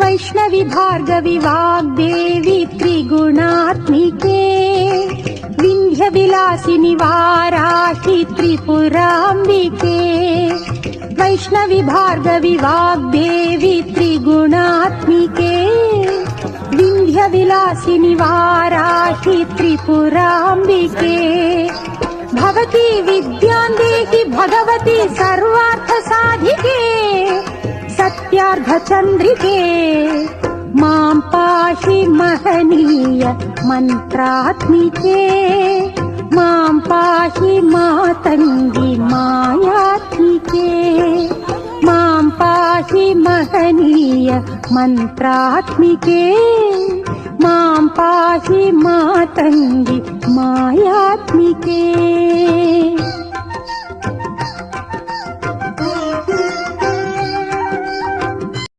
वैष्णवी भार्गवी वाग्देवी त्रिगुणात्मिके विंध्य विलासिनि वाराहि त्रिपुराम्बिके वैष्णवी भार्गवी वाग्देवी त्रिगुणात्मिके विंध्य विलासिनि वाराहि त्रिपुराम्बिके भवती विद्यां देहि भगवती सर्वार्थ साधिके सत्यार्धचन्द्रिके मां पाहि महनीय मन्त्रात्मिके मां पाहि मातङ्गी मायात्मिके मां पाहि महनीय मन्त्रात्मिके मां पाहि मातङ्गी मायात्मिके।